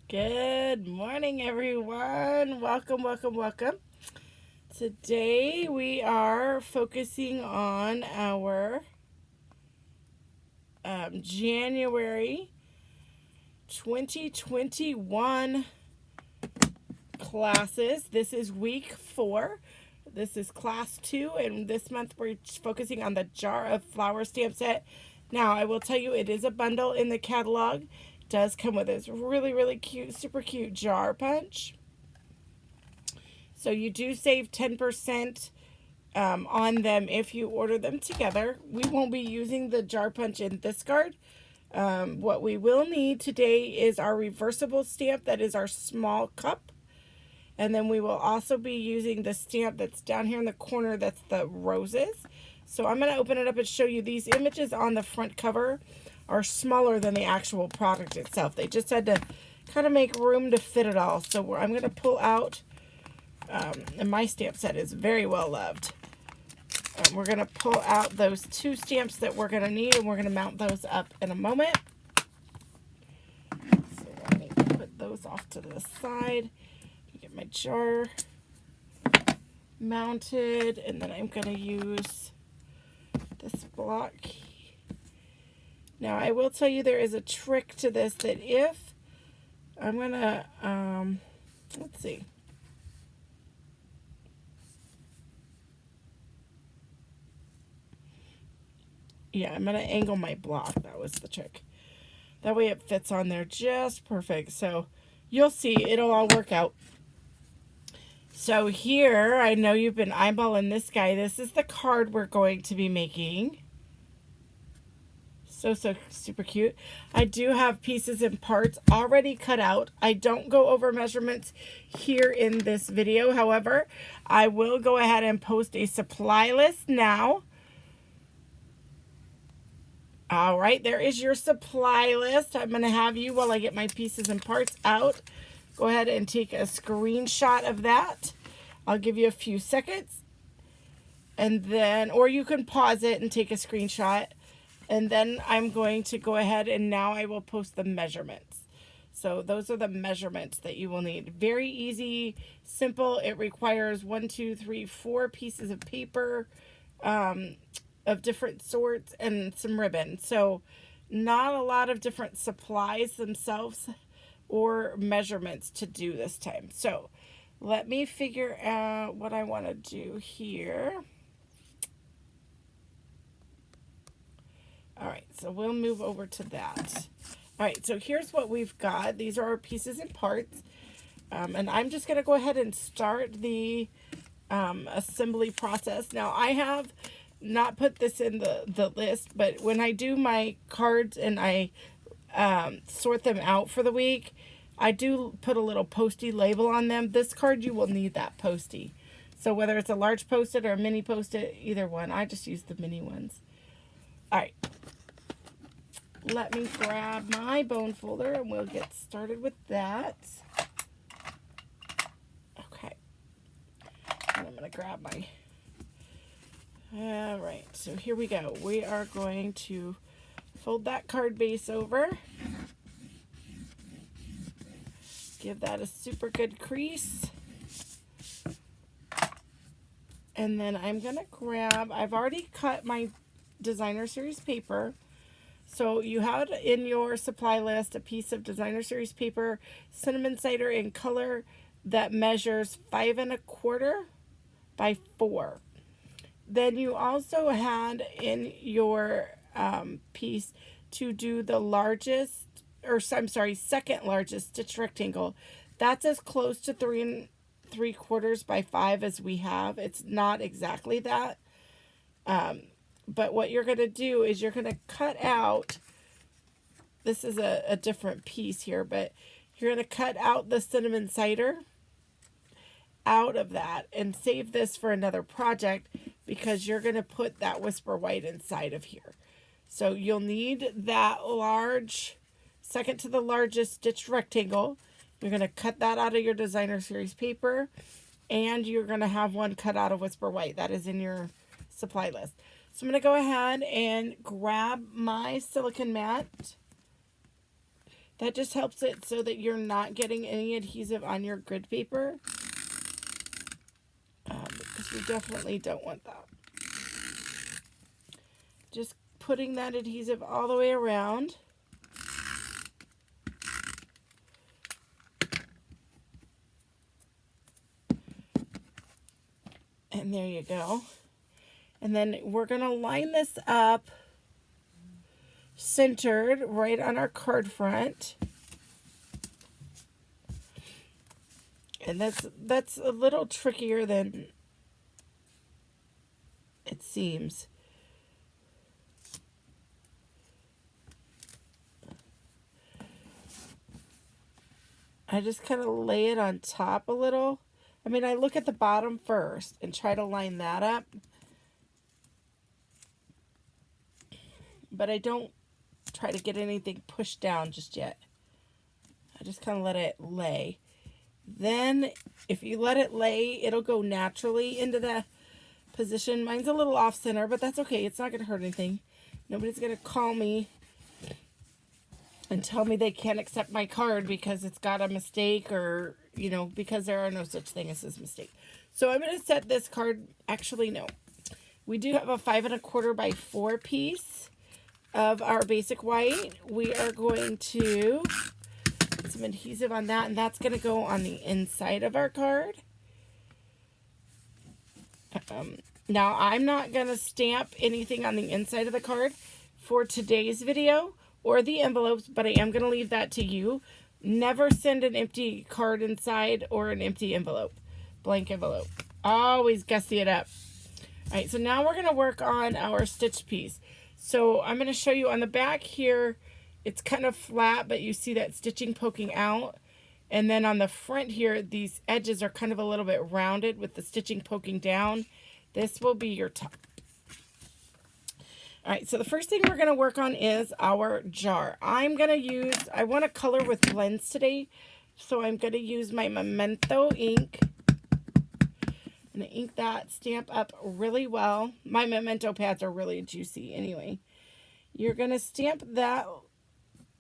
Good morning, everyone. Welcome, welcome, welcome. Today we are focusing on our January 2021 classes. This is week 4. This is class 2, and this month we're focusing on the jar of flower stamp set. Now, I will tell you, it is a bundle in the catalog. It does come with this really, really cute, super cute jar punch. So you do save 10% on them if you order them together. We won't be using the jar punch in this card. What we will need today is our reversible stamp. That is our small cup. And then we will also be using the stamp that's down here in the corner. That's the roses. So I'm going to open it up and show you these images on the front cover are smaller than the actual product itself. They just had to kind of make room to fit it all. So I'm going to pull out, and my stamp set is very well loved. We're going to pull out those 2 stamps that we're going to need, and we're going to mount those up in a moment. So I need to put those off to the side. Get my jar mounted, and then I'm going to use this block. Now, I will tell you there is a trick to this, that if I'm going to, let's see. Yeah, I'm going to angle my block. That was the trick. That way it fits on there just perfect. So you'll see, it'll all work out. So here, I know you've been eyeballing this guy. This is the card we're going to be making. So super cute. I do have pieces and parts already cut out. I don't go over measurements here in this video. However, I will go ahead and post a supply list now. All right, there is your supply list. I'm going to have you, while I get my pieces and parts out, go ahead and take a screenshot of that. I'll give you a few seconds. And then, or you can pause it and take a screenshot. And then I'm going to go ahead and now I will post the measurements. So those are the measurements that you will need. Very easy, simple. It requires 1, 2, 3, 4 pieces of paper of different sorts and some ribbon. So not a lot of different supplies themselves or measurements to do this time. So let me figure out what I want to do here. All right, so we'll move over to that. All right, so here's what we've got. These are our pieces and parts. And I'm just going to go ahead and start the assembly process. Now, I have not put this in the list, but when I do my cards and I sort them out for the week, I do put a little Post-it label on them. This card, you will need that Post-it. So whether it's a large Post-it or a mini Post-it, either one. I just use the mini ones. All right. Let me grab my bone folder and we'll get started with that. Okay. And I'm going to grab my... All right, so here we go. We are going to fold that card base over. Give that a super good crease. And then I'm going to grab... I've already cut my designer series paper. So you have in your supply list a piece of designer series paper, cinnamon cider in color, that measures 5 1/4 by 4. Then you also had in your piece to do the largest, or I'm sorry, second largest stitch rectangle. That's as close to 3 3/4 by 5 as we have. It's not exactly that. But what you're going to do is you're going to cut out, this is a different piece here, but you're going to cut out the cinnamon cider out of that and save this for another project, because you're going to put that whisper white inside of here. So you'll need that large, second to the largest stitched rectangle. You're going to cut that out of your designer series paper, and you're going to have one cut out of whisper white. That is in your supply list. So I'm going to go ahead and grab my silicone mat. That just helps it so that you're not getting any adhesive on your grid paper. Because we definitely don't want that. Just putting that adhesive all the way around. And there you go. And then we're going to line this up centered right on our card front. And that's a little trickier than it seems. I just kind of lay it on top a little. I mean, I look at the bottom first and try to line that up. But I don't try to get anything pushed down just yet. I just kind of let it lay. Then, if you let it lay, it'll go naturally into the position. Mine's a little off center, but that's okay. It's not going to hurt anything. Nobody's going to call me and tell me they can't accept my card because it's got a mistake, or, you know, because there are no such thing as this mistake. So I'm going to set this card, actually no. We do have a 5 1/4 by 4 piece of our basic white. We are going to put some adhesive on that, and that's going to go on the inside of our card. Now, I'm not going to stamp anything on the inside of the card for today's video or the envelopes, but I am going to leave that to you. Never send an empty card inside or an empty envelope, blank envelope. Always gussy it up. All right, so now we're going to work on our stitch piece. So I'm going to show you on the back here, it's kind of flat, but you see that stitching poking out. And then on the front here, these edges are kind of a little bit rounded with the stitching poking down. This will be your top. All right, so the first thing we're going to work on is our jar. I want to color with blends today, so I'm going to use my Memento ink. I'm going to ink that stamp up really well. My Memento pads are really juicy anyway. You're going to stamp that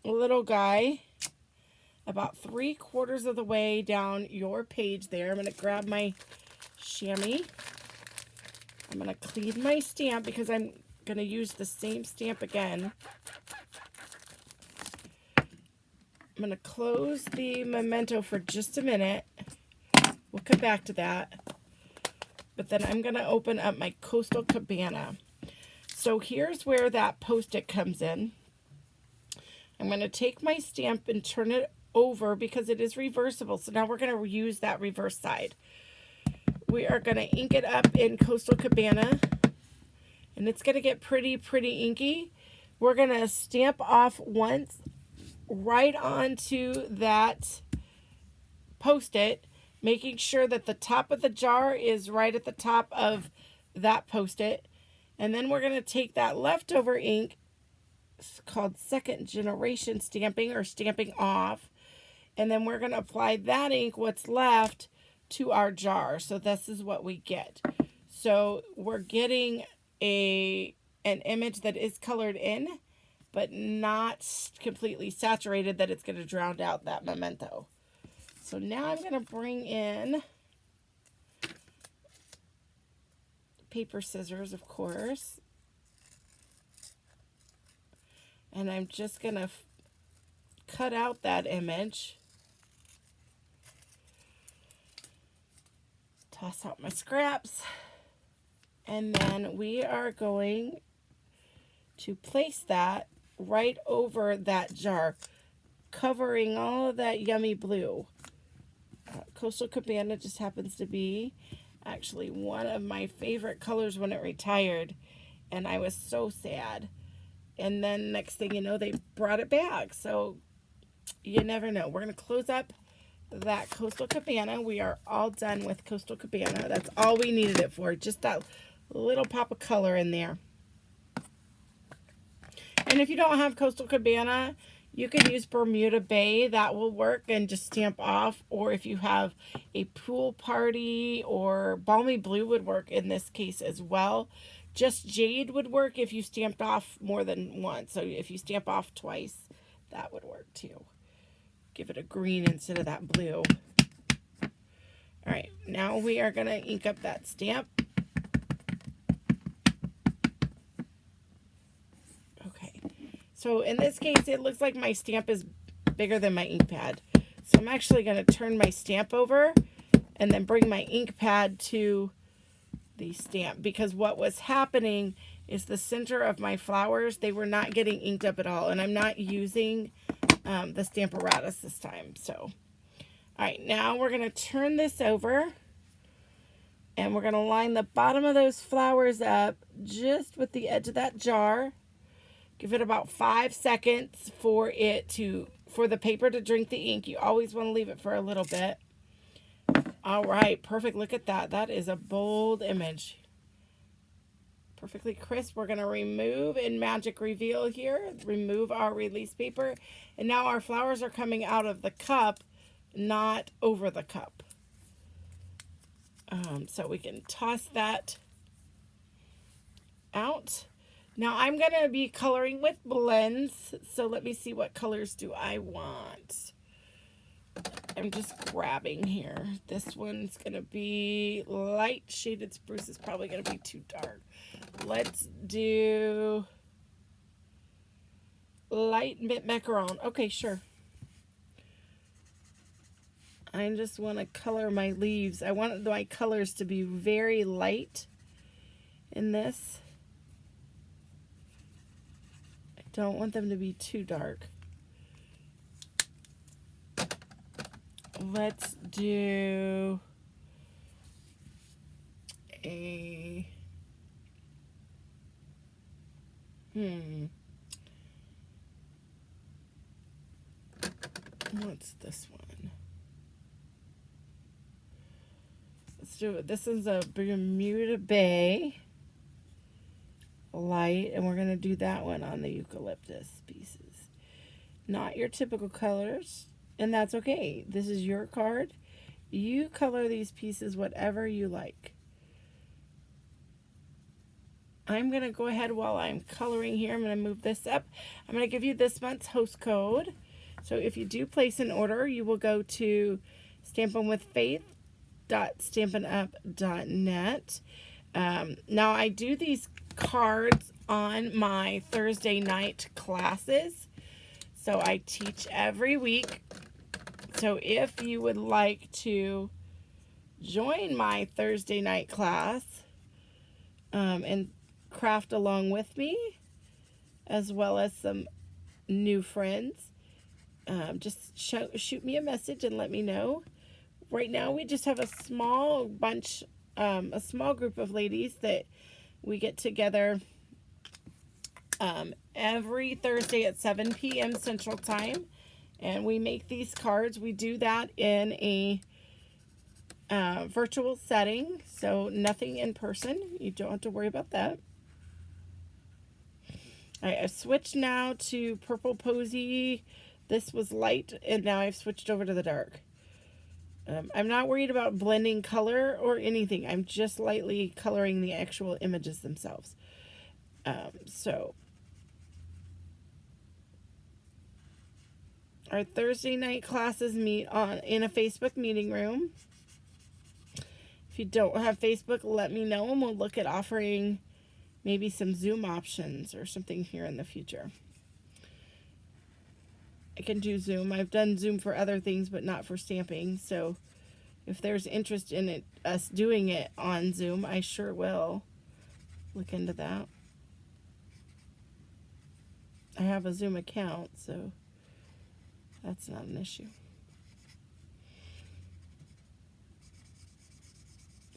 little guy about 3/4 of the way down your page there. I'm going to grab my chamois. I'm going to clean my stamp because I'm going to use the same stamp again. I'm going to close the Memento for just a minute. We'll come back to that. But then I'm going to open up my Coastal Cabana. So here's where that post-it comes in. I'm going to take my stamp and turn it over because it is reversible. So now we're going to use that reverse side. We are going to ink it up in Coastal Cabana. And it's going to get pretty inky. We're going to stamp off once right onto that post-it, making sure that the top of the jar is right at the top of that post-it. And then we're going to take that leftover ink, it's called second generation stamping or stamping off, and then we're going to apply that ink, what's left, to our jar. So this is what we get. So we're getting an image that is colored in, but not completely saturated, that it's going to drown out that Memento. So now I'm going to bring in paper scissors, of course. And I'm just going to cut out that image. Toss out my scraps. And then we are going to place that right over that jar, covering all of that yummy blue. Coastal Cabana just happens to be actually one of my favorite colors when it retired, and I was so sad. And then next thing you know, they brought it back. So you never know. We're going to close up that Coastal Cabana. We are all done with Coastal Cabana. That's all we needed it for. Just that little pop of color in there. And if you don't have Coastal Cabana, you can use Bermuda Bay. That will work, and just stamp off. Or if you have a pool party, or Balmy Blue would work in this case as well. Just Jade would work if you stamped off more than once. So if you stamp off twice, that would work too. give it a green instead of that blue. All right, now we are going to ink up that stamp. Okay, so in this case, it looks like my stamp is bigger than my ink pad. So I'm actually going to turn my stamp over and then bring my ink pad to the stamp, because what was happening is the center of my flowers, they were not getting inked up at all, and I'm not using the Stamparatus this time. So, all right, now we're going to turn this over, and we're going to line the bottom of those flowers up just with the edge of that jar. Give it about 5 seconds for the paper to drink the ink. You always want to leave it for a little bit. All right, perfect. Look at that. That is a bold image. Perfectly crisp. We're going to remove in Magic Reveal here. Remove our release paper. And now our flowers are coming out of the cup, not over the cup. So we can toss that out. Now I'm going to be coloring with blends. So let me see, what colors do I want? I'm just grabbing here. This one's going to be light shaded spruce. Is probably going to be too dark. Let's do light mint macaron. Okay, sure. I just want to color my leaves. I want my colors to be very light in this. I don't want them to be too dark. Let's do a what's this one? Let's do it. This is a Bermuda Bay light, and we're going to do that one on the eucalyptus pieces. Not your typical colors. And that's okay. This is your card. You color these pieces whatever you like. I'm going to go ahead while I'm coloring here. I'm going to move this up. I'm going to give you this month's host code. So if you do place an order, you will go to stampinwithfaith.stampinup.net. Now I do these cards on my Thursday night classes. So I teach every week. So if you would like to join my Thursday night class and craft along with me, as well as some new friends, just shoot me a message and let me know. Right now we just have a small bunch, a small group of ladies that we get together every Thursday at 7 p.m. Central Time. And we make these cards. We do that in a virtual setting, so nothing in person. You don't have to worry about that. All right, I've switched now to Purple Posy. This was light, and now I've switched over to the dark. I'm not worried about blending color or anything. I'm just lightly coloring the actual images themselves. Our Thursday night classes meet in a Facebook meeting room. If you don't have Facebook, let me know, and we'll look at offering maybe some Zoom options or something here in the future. I can do Zoom. I've done Zoom for other things, but not for stamping. So if there's interest in us doing it on Zoom, I sure will look into that. I have a Zoom account, so that's not an issue.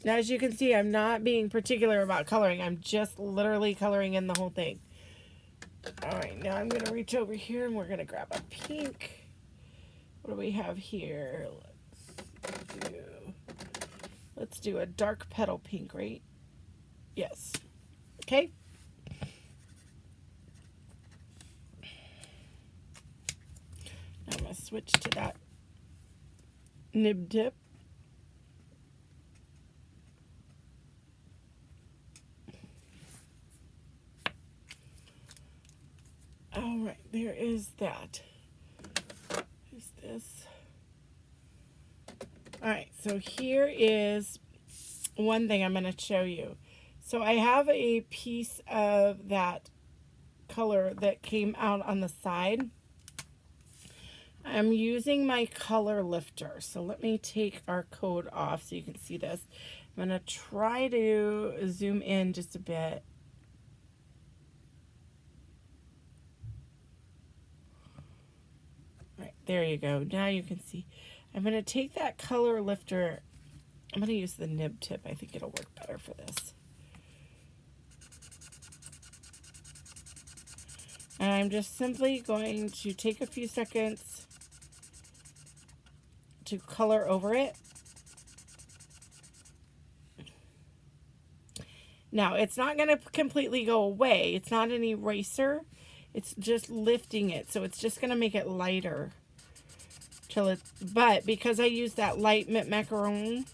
Now, as you can see, I'm not being particular about coloring. I'm just literally coloring in the whole thing. All right, now I'm going to reach over here and we're going to grab a pink. What do we have here? Let's do a dark petal pink, right? Yes. Okay. Now I'm going to switch to that nib tip. All right, there is that. use this. Alright, so here is one thing I'm going to show you. So I have a piece of that color that came out on the side. I'm using my color lifter. So let me take our code off so you can see this. I'm going to try to zoom in just a bit. Right, there you go. Now you can see. I'm going to take that color lifter. I'm going to use the nib tip. I think it'll work better for this. And I'm just simply going to take a few seconds to color over it. Now, it's not going to completely go away. It's not an eraser. It's just lifting it. So it's just going to make it lighter. But because I use that light macaron,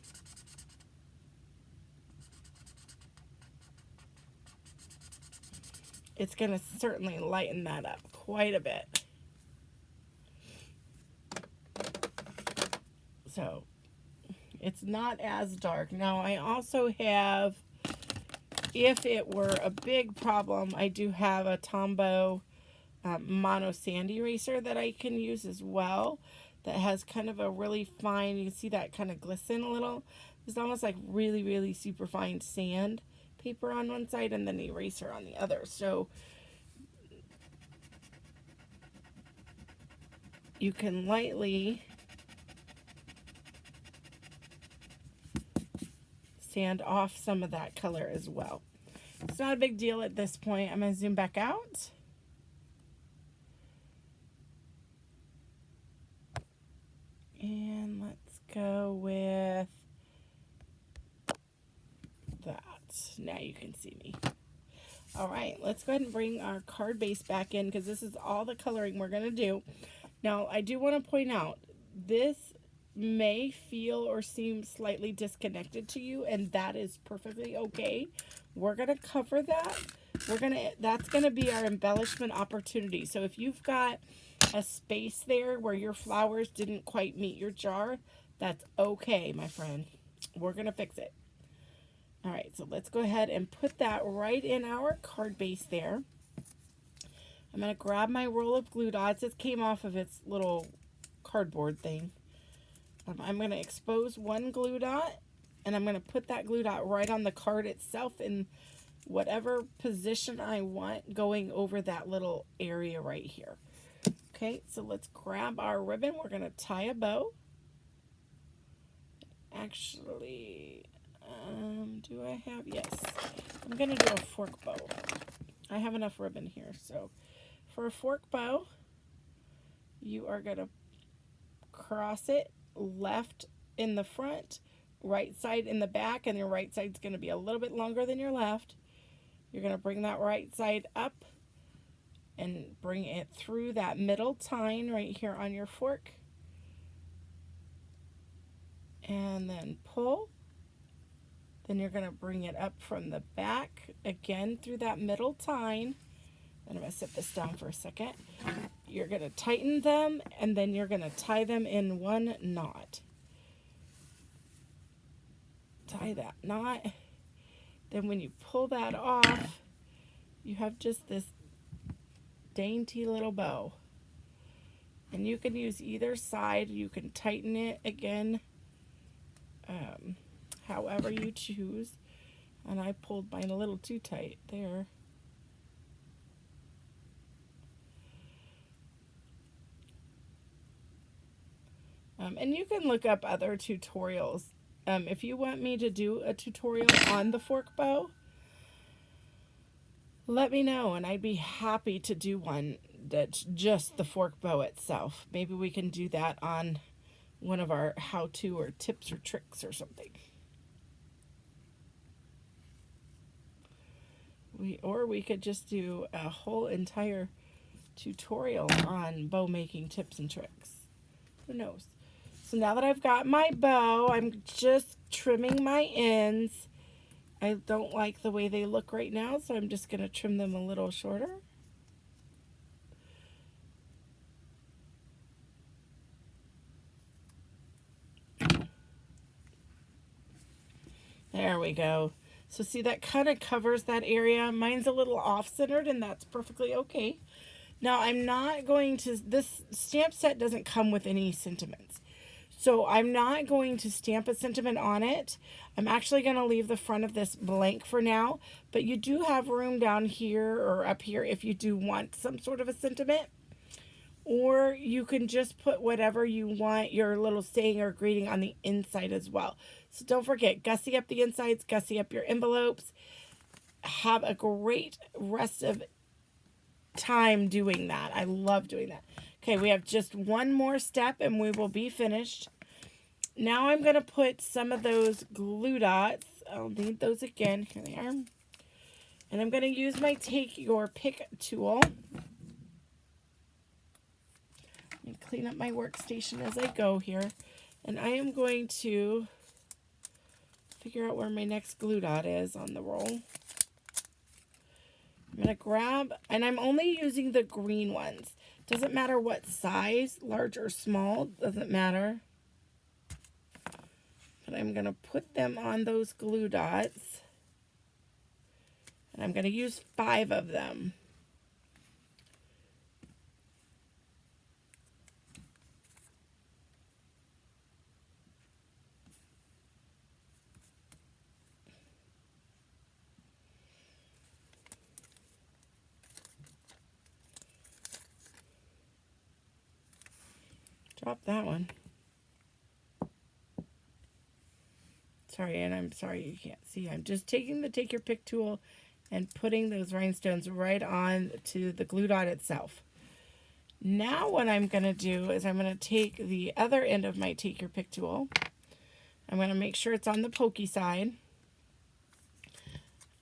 it's going to certainly lighten that up quite a bit. So it's not as dark. Now I also have, if it were a big problem, I do have a Tombow mono sand eraser that I can use as well. That has kind of a really fine, you can see that kind of glisten a little. It's almost like really, really super fine sand paper on one side and then the eraser on the other. So you can lightly sand off some of that color as well. It's not a big deal at this point. I'm going to zoom back out. And let's go with that. Now you can see me. All right, let's go ahead and bring our card base back in because this is all the coloring we're going to do. Now, I do want to point out, this may feel or seem slightly disconnected to you, and that is perfectly okay. We're going to cover that. That's going to be our embellishment opportunity. So if you've got a space there where your flowers didn't quite meet your jar, that's okay, my friend. We're going to fix it. All right, so let's go ahead and put that right in our card base there. I'm going to grab my roll of glue dots. It came off of its little cardboard thing. I'm going to expose one glue dot, and I'm going to put that glue dot right on the card itself in whatever position I want, going over that little area right here. Okay, so let's grab our ribbon. We're going to tie a bow. Actually, do I have? Yes. I'm going to do a fork bow. I have enough ribbon here. So for a fork bow, you are going to cross it left in the front, right side in the back, and your right side's going to be a little bit longer than your left. You're going to bring that right side up and bring it through that middle tine right here on your fork. And then pull. Then you're going to bring it up from the back again through that middle tine. And I'm going to set this down for a second. You're going to tighten them, and then you're going to tie them in one knot. Tie that knot. Then when you pull that off, you have just this dainty little bow. And you can use either side. You can tighten it again, however you choose. And I pulled mine a little too tight there. And you can look up other tutorials. If you want me to do a tutorial on the fork bow, let me know, and I'd be happy to do one that's just the fork bow itself. Maybe we can do that on one of our how-to or tips or tricks or something. Or we could just do a whole entire tutorial on bow making tips and tricks. Who knows? So now that I've got my bow, I'm just trimming my ends. I don't like the way they look right now, so I'm just going to trim them a little shorter. There we go. So see, that kind of covers that area. Mine's a little off-centered, and that's perfectly okay. Now, I'm not going to, this stamp set doesn't come with any sentiments. So I'm not going to stamp a sentiment on it. I'm actually going to leave the front of this blank for now, but you do have room down here or up here if you do want some sort of a sentiment. Or you can just put whatever you want, your little saying or greeting on the inside as well. So don't forget, gussy up the insides, gussy up your envelopes. Have a great rest of time doing that. I love doing that. Okay, we have just one more step and we will be finished. Now I'm going to put some of those glue dots. I'll need those again. Here they are. And I'm going to use my Take Your Pick tool. Let me clean up my workstation as I go here. And I am going to figure out where my next glue dot is on the roll. I'm going to grab, and I'm only using the green ones. Doesn't matter what size, large or small, doesn't matter. But I'm going to put them on those glue dots. And I'm going to use 5 of them. Drop that one. Sorry, and I'm sorry you can't see. I'm just taking the Take Your Pick tool and putting those rhinestones right on to the glue dot itself. Now what I'm going to do is I'm going to take the other end of my Take Your Pick tool. I'm going to make sure it's on the pokey side.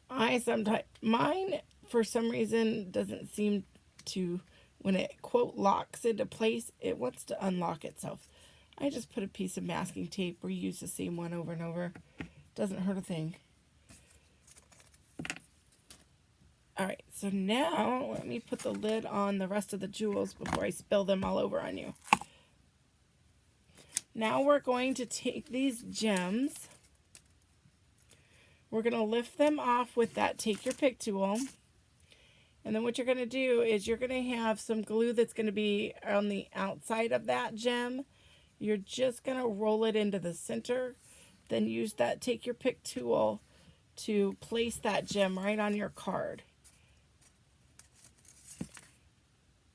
Mine, for some reason, doesn't seem to, when it, quote, locks into place, it wants to unlock itself. I just put a piece of masking tape, reuse the same one over and over. Doesn't hurt a thing. Alright, so now let me put the lid on the rest of the jewels before I spill them all over on you. Now we're going to take these gems. We're going to lift them off with that Take Your Pick tool. And then what you're going to do is you're going to have some glue that's going to be on the outside of that gem. You're just going to roll it into the center. Then use that Take Your Pick tool to place that gem right on your card.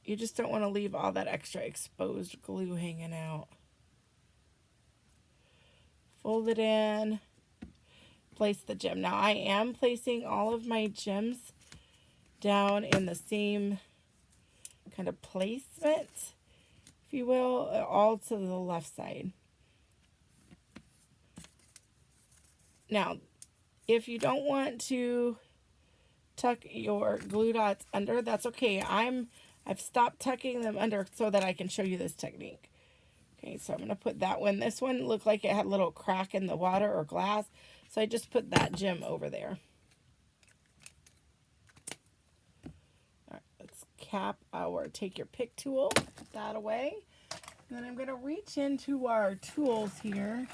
You just don't want to leave all that extra exposed glue hanging out. Fold it in. Place the gem. Now I am placing all of my gems down in the same kind of placement, if you will, all to the left side. Now, if you don't want to tuck your glue dots under, that's okay. I've stopped tucking them under so that I can show you this technique. Okay, so I'm going to put that one. This one looked like it had a little crack in the water or glass, so I just put that gem over there. All right, let's cap our Take Your Pick tool. Put that away. And then I'm going to reach into our tools here,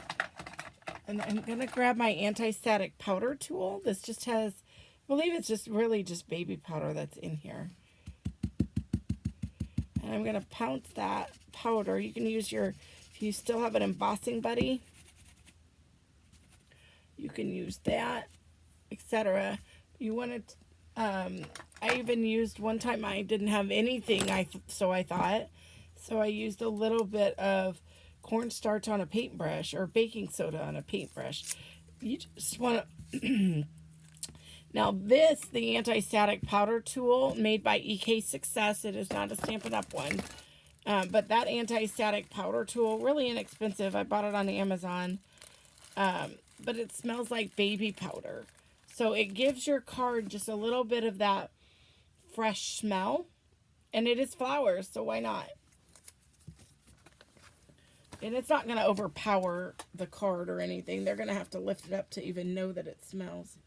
and I'm going to grab my anti-static powder tool. This just has, I believe it's just really just baby powder that's in here. And I'm going to pounce that powder. You can use your, if you still have an embossing buddy, you can use that, etc. You want to, I even used, one time I didn't have anything, so I thought. So I used a little bit of cornstarch on a paintbrush or baking soda on a paintbrush. You just want to... Now this, the anti-static powder tool made by EK Success, it is not a Stampin' Up! One. But that anti-static powder tool, really inexpensive. I bought it on Amazon. But it smells like baby powder. So it gives your card just a little bit of that fresh smell. And it is flowers, so why not? And it's not going to overpower the card or anything. They're going to have to lift it up to even know that it smells.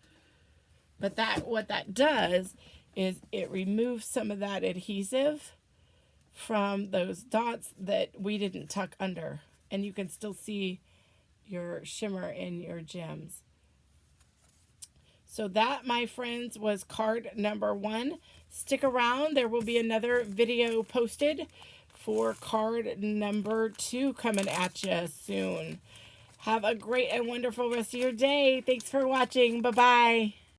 But what that does is it removes some of that adhesive from those dots that we didn't tuck under. And you can still see your shimmer in your gems. So that, my friends, was card number 1. Stick around. There will be another video posted for card number 2 coming at you soon. Have a great and wonderful rest of your day. Thanks for watching. Bye-bye.